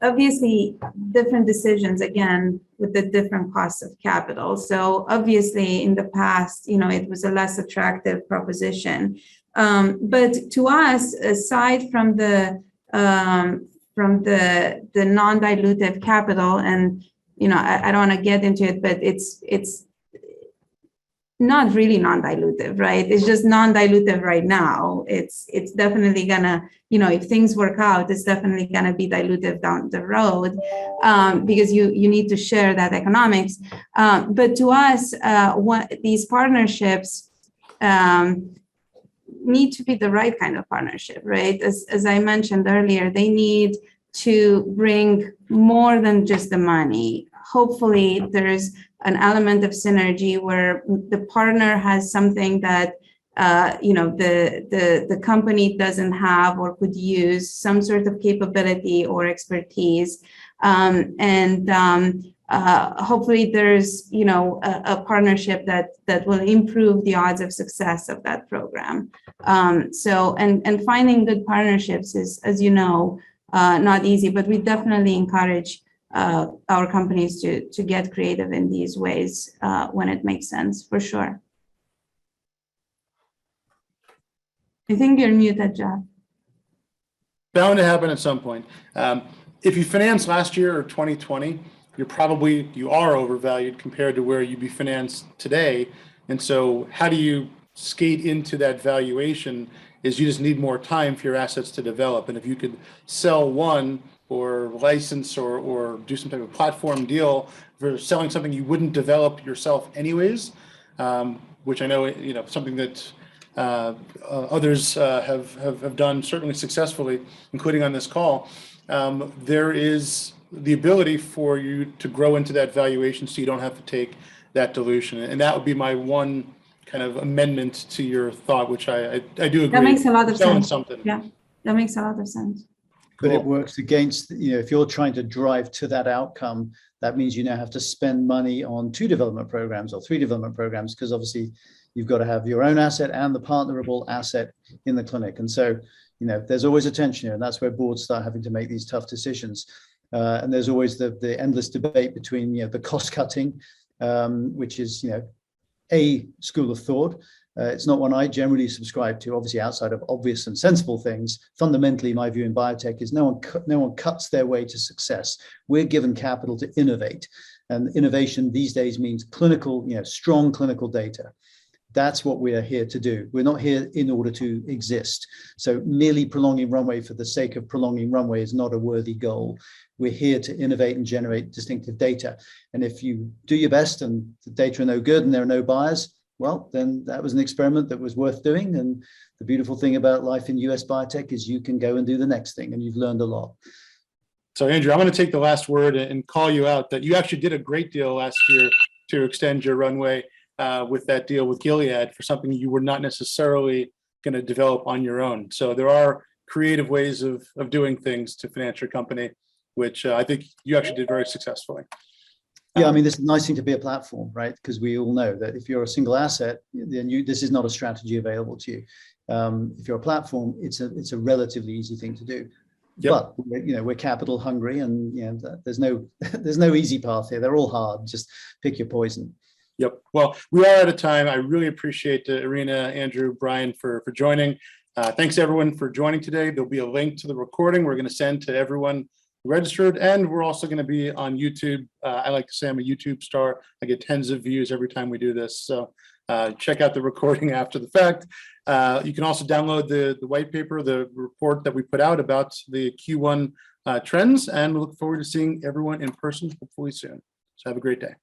obviously different decisions, again, with the different costs of capital. So obviously in the past, you know, it was a less attractive proposition. But to us, aside from the non-dilutive capital, and, you know, I don't want to get into it, but it's not really non-dilutive, right? It's just non-dilutive right now. It's definitely gonna, you know, if things work out, it's definitely gonna be dilutive down the road because you need to share that economics. But to us, these partnerships need to be the right kind of partnership, right? As I mentioned earlier, they need to bring more than just the money. Hopefully, there's an element of synergy where the partner has something that you know, the company doesn't have or could use, some sort of capability or expertise, and hopefully there's, you know, a partnership that will improve the odds of success of that program. So and finding good partnerships is, as you know, not easy, but we definitely encourage our companies to get creative in these ways when it makes sense, for sure. I think you're muted, Jeff. Bound to happen at some point. If you financed last year or 2020, you are overvalued compared to where you'd be financed today. And so how do you skate into that valuation is you just need more time for your assets to develop. And if you could sell one or license or do some type of platform deal for selling something you wouldn't develop yourself anyways, which I know, you know, something that others have done certainly successfully, including on this call, there is the ability for you to grow into that valuation so you don't have to take that dilution. And that would be my one kind of amendment to your thought, which I do agree. That makes a lot of sense. Something. Yeah, that makes a lot of sense. But Cool. it works against, you know, if you're trying to drive to that outcome, that means you now have to spend money on 2 development programs or 3 development programs, because obviously you've got to have your own asset and the partnerable asset in the clinic. And so, you know, there's always a tension here, and that's where boards start having to make these tough decisions. And there's always the endless debate between, you know, the cost cutting, which is, you know, a school of thought. It's not one I generally subscribe to, obviously outside of obvious and sensible things. Fundamentally, my view in biotech is no one cuts their way to success. We're given capital to innovate. And innovation these days means clinical, you know, strong clinical data. That's what we are here to do. We're not here in order to exist. So merely prolonging runway for the sake of prolonging runway is not a worthy goal. We're here to innovate and generate distinctive data. And if you do your best and the data are no good and there are no buyers, well, then that was an experiment that was worth doing. And the beautiful thing about life in US biotech is you can go and do the next thing, and you've learned a lot. So Andrew, I'm going to take the last word and call you out that you actually did a great deal last year to extend your runway with that deal with Gilead for something you were not necessarily going to develop on your own. So there are creative ways of doing things to finance your company, which I think you actually did very successfully. Yeah, I mean, this is a nice thing to be a platform, right? Because we all know that if you're a single asset, then this is not a strategy available to you. If you're a platform, it's a relatively easy thing to do. Yep. But we're capital hungry, and there's no easy path here. They're all hard. Just pick your poison. Yep. Well, we are out of time. I really appreciate Irina, Andrew, Brian for joining. Thanks everyone for joining today. There'll be a link to the recording we're going to send to everyone registered, and we're also going to be on YouTube. I like to say I'm a YouTube star. I get tens of views every time we do this. So check out the recording after the fact. You can also download the white paper, the report that we put out about the Q1 trends, and we look forward to seeing everyone in person hopefully soon. So have a great day.